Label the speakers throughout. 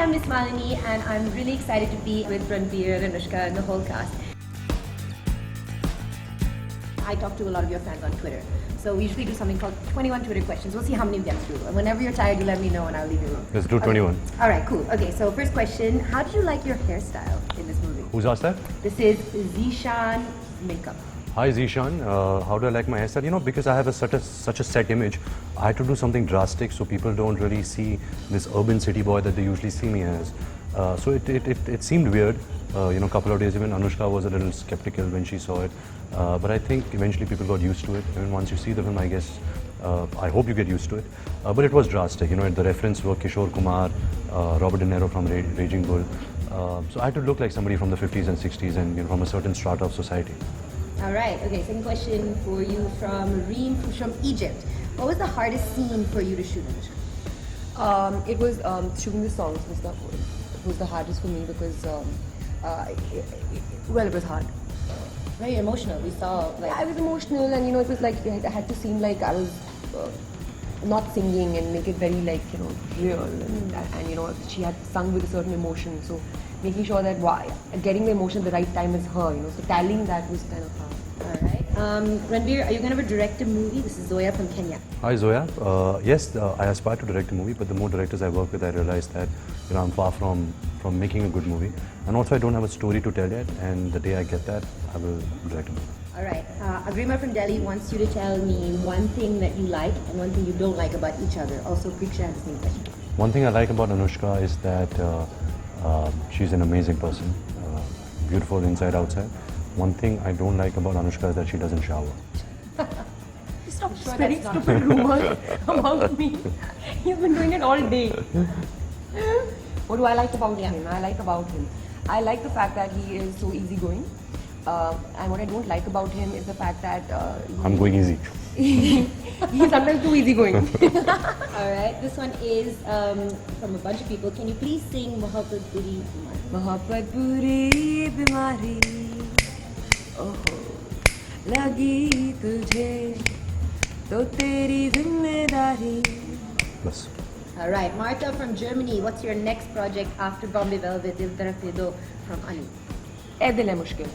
Speaker 1: I'm Miss Malini and I'm really excited to be with Ranbir, Anushka and the whole cast. I talk to a lot of your fans on Twitter. So we usually do something called 21 Twitter questions. We'll see how many we get through. And whenever you're tired, you let me know and I'll leave you alone.
Speaker 2: Let's do 21.
Speaker 1: All right, cool. Okay, so first question. How did you like your hairstyle in this movie?
Speaker 2: Who's asked that?
Speaker 1: This is Zishan Makeup.
Speaker 2: Hi Zishan, how do I like my hairstyle? You know, because I have such a set image, I had to do something drastic so people don't really see this urban city boy that they usually see me as. So it seemed weird. You know, a couple of days even Anushka was a little skeptical when she saw it. But I think eventually people got used to it. And once you see the film, I guess, I hope you get used to it. But it was drastic. You know, the reference were Kishore Kumar, Robert De Niro from Raging Bull. So I had to look like somebody from the 50s and 60s and, you know, from a certain strata of society.
Speaker 1: All right. Okay. Second question for you from Reem from Egypt. What was the hardest scene for you to shoot?
Speaker 3: It was shooting the songs was the hardest for me because it was hard.
Speaker 1: Very emotional. We saw like
Speaker 3: I was emotional, and you know, it was like I had to seem like I was not singing and make it very like, you know, real, and you know, she had sung with a certain emotion, so making sure that getting the emotion at the right time is her, you know, so tallying that was kind of hard.
Speaker 1: All right. Ranbir, are you going to direct a movie? This is Zoya from Kenya.
Speaker 2: Hi Zoya. Yes, I aspire to direct a movie, but the more directors I work with, I realize that, you know, I'm far from making a good movie, and also I don't have a story to tell yet. And the day I get that, I will direct a movie.
Speaker 1: All right. Agrima from Delhi wants you to tell me one thing that you like and one thing you don't like about each other. Also, Preeksha has the same question.
Speaker 2: One thing I like about Anushka is that she's an amazing person, beautiful inside outside. One thing I don't like about Anushka is that she doesn't shower.
Speaker 3: Stop spreading stupid rumors about me. He's been doing it all day. What do I like about him? I like the fact that he is so easygoing. And what I don't like about him is the fact that
Speaker 2: I'm going easy.
Speaker 3: he's sometimes too easygoing.
Speaker 1: All right. This one is from a bunch of people. Can you please sing Mohabbat Puri Bimari?
Speaker 3: Mohabbat Puri Bimari. Oh, lagi tujhe to teri zimmedari.
Speaker 2: Bas.
Speaker 1: All right. Martha from Germany. What's your next project after Bombay Velvet? Dil Taraf De Do from Anu.
Speaker 3: Eh dil hai mushkil.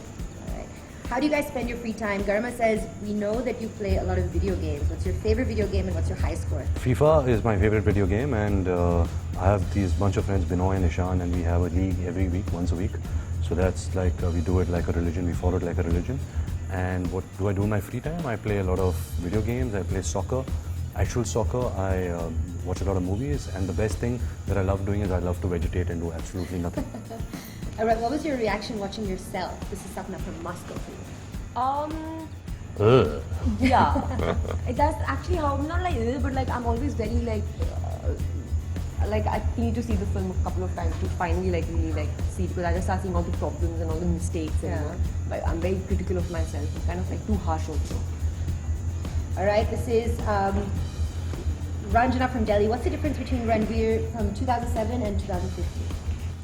Speaker 1: How do you guys spend your free time? Garma says, we know that you play a lot of video games. What's your favorite video game and what's your high score?
Speaker 2: FIFA is my favorite video game, and I have these bunch of friends, Binoy and Ishan, and we have a league every week, once a week. So that's like, we do it like a religion, we follow it like a religion. And what do I do in my free time? I play a lot of video games, I play soccer, actual soccer, I watch a lot of movies, and the best thing that I love doing is I love to vegetate and do absolutely nothing.
Speaker 1: All right, what was your reaction watching yourself? This is Sapna from Moscow for you.
Speaker 3: Yeah. That's actually how, not like but like I'm always very like I need to see the film a couple of times to finally like really like see, because I just start seeing all the problems and all the mistakes and you know, but I'm very critical of myself. I'm kind of like too harsh also.
Speaker 1: All right, this is Ranjana from Delhi. What's the difference between Ranbir from 2007 and 2015?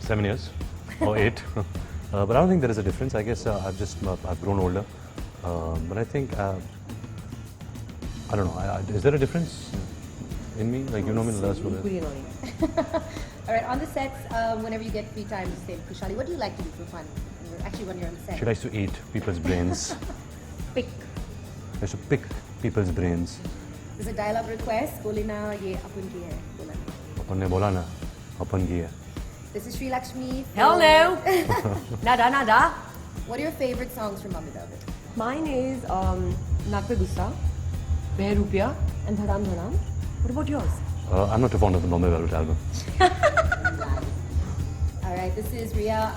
Speaker 2: 7 years or 8. But I don't think there is a difference. I guess I've grown older. But I think, I don't know, is there a difference in me? Like, you know me last for
Speaker 3: Equally annoying.
Speaker 1: All right, on the sets, whenever you get free time, just say, Kushali, what do you like to do for fun? Actually, when you're on the set.
Speaker 2: She likes to eat people's brains.
Speaker 1: Pick.
Speaker 2: She likes to pick people's brains.
Speaker 1: There's a dialogue request. Bolina, ye apun ki hai. Bola.
Speaker 2: Apan ne bola na, apan ki hai.
Speaker 1: This is Sri Lakshmi.
Speaker 3: Hell no! Nada.
Speaker 1: What are your favorite songs from Bombay Velvet?
Speaker 3: Mine is Naak Pe Gussa, Beh Rupiya, and Dhadam Dhadam. What about yours?
Speaker 2: I'm not too fond of the Bombay Velvet album.
Speaker 1: All right, this is Ria.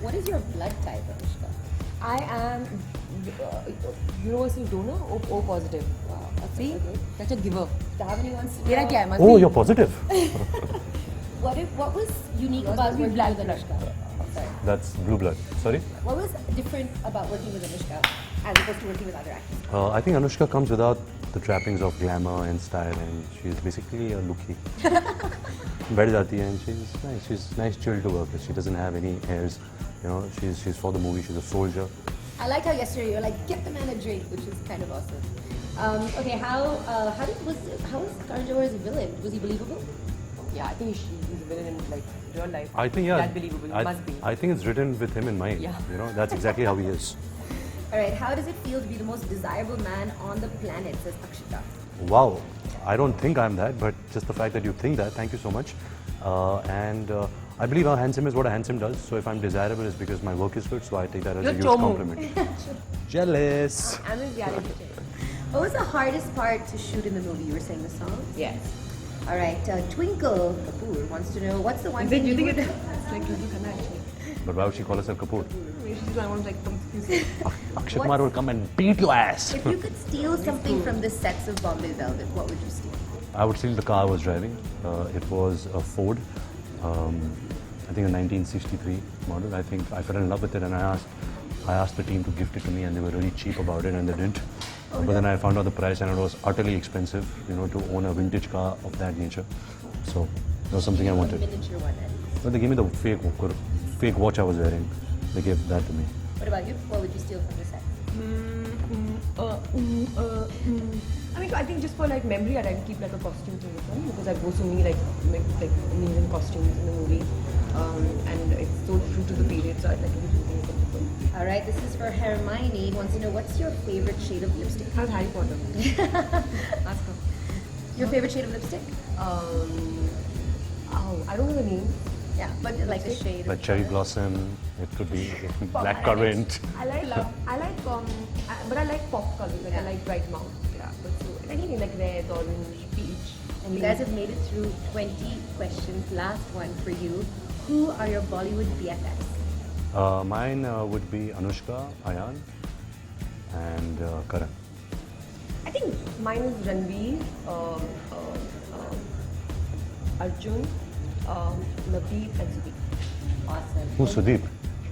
Speaker 1: What is your blood type, Anushka?
Speaker 3: I am universal donor, O positive.
Speaker 1: Wow, that's
Speaker 3: See,
Speaker 1: okay.
Speaker 3: such a giver.
Speaker 1: Davani wants to
Speaker 3: Mera
Speaker 1: know,
Speaker 3: kya hai?
Speaker 2: Oh, you're positive.
Speaker 1: what was unique about working with Anushka? Sorry.
Speaker 2: That's blue blood. Sorry?
Speaker 1: What was different about working with Anushka as opposed to working with other actors?
Speaker 2: I think Anushka comes without the trappings of glamour and style, and she's basically a lookie. Baith jati hai, and she's nice. She's nice, chill to work with. She doesn't have any airs. You know, she's for the movie. She's a soldier.
Speaker 1: I liked how yesterday you were like, get the man a drink, which was kind of awesome. Okay, how was Karan Johar as a villain? Was he believable?
Speaker 3: Yeah, I think he's a villain in like real life.
Speaker 2: I think, yeah.
Speaker 3: That believable. Must be.
Speaker 2: I think it's written with him in mind.
Speaker 3: Yeah.
Speaker 2: You know, that's exactly how he is.
Speaker 1: Alright, how does it feel to be the most desirable man on the planet, says Akshita.
Speaker 2: Wow. I don't think I'm that, but just the fact that you think that, thank you so much. I believe how handsome is what a handsome does. So if I'm desirable, it's because my work is good. So I take that as
Speaker 3: You're
Speaker 2: a huge
Speaker 3: Tomu.
Speaker 2: compliment. Jealous.
Speaker 3: I'm in reality check.
Speaker 1: What was the hardest part to shoot in the movie? You were saying the songs?
Speaker 3: Yes.
Speaker 1: Alright, Twinkle Kapoor wants to know what's the one
Speaker 3: Is
Speaker 1: thing
Speaker 3: it, you think
Speaker 1: would...
Speaker 3: it's like Yuzu Khanna actually?
Speaker 2: But why would she call herself Kapoor?
Speaker 3: Maybe she's I want like confuse.
Speaker 2: Akshay Kumar will come and beat your ass.
Speaker 1: If you could steal something from the sets of Bombay Velvet, what would you steal?
Speaker 2: I would steal the car I was driving. It was a Ford. I think a 1963 model. I think I fell in love with it, and I asked the team to gift it to me, and they were really cheap about it, and they didn't. But then I found out the price, and it was utterly expensive, you know, to own a vintage car of that nature. So that was something I wanted.
Speaker 1: Miniature one.
Speaker 2: But they gave me the fake watch I was wearing. They gave that to me.
Speaker 1: What about you? What would you steal from the set?
Speaker 3: I mean, I think just for like memory, I'd like to keep like a costume to the film because I go so many like amazing costumes in the movie, and it's so true to the period. So I'd like to keep something from the film.
Speaker 1: Alright, this is for Hermione. Wants to know what's your favorite shade of lipstick?
Speaker 3: How's Harry Potter? Ask her.
Speaker 1: Your favorite shade of lipstick?
Speaker 3: I don't know the name.
Speaker 1: Yeah, but like a shade.
Speaker 2: Like cherry blossom, it could be black currant.
Speaker 3: I like but I like pop colors. Like I like bright mouth. Yeah, but so anything like red, orange, peach.
Speaker 1: And you guys have made it through 20 questions. Last one for you. Who are your Bollywood BFFs?
Speaker 2: Mine would be Anushka, Ayan, and Karan.
Speaker 3: I think mine is Ranveer, Arjun, Navdeep, and Sudeep.
Speaker 1: Awesome.
Speaker 2: Who's Sudeep?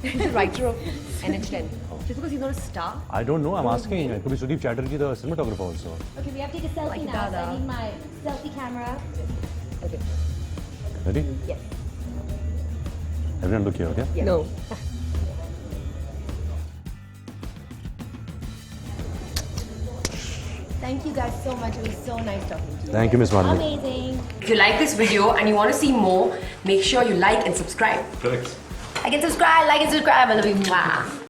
Speaker 3: He's the writer of NH10. Just because he's not a star.
Speaker 2: I don't know. I'm asking. It could be Sudeep Chatterjee, the cinematographer also.
Speaker 1: Okay, we have to take a selfie
Speaker 3: Like
Speaker 1: now. So
Speaker 3: Dada.
Speaker 1: I need my selfie camera.
Speaker 3: Okay.
Speaker 2: Ready?
Speaker 3: Yes.
Speaker 2: Everyone look here, okay?
Speaker 3: Yeah. No.
Speaker 1: Thank you guys so much. It was so nice talking to you.
Speaker 2: Thank you, Miss Madhavi.
Speaker 1: Amazing.
Speaker 3: If you like this video and you want to see more, make sure you like and subscribe.
Speaker 2: Correct.
Speaker 1: Like and subscribe, I love you. Mwah.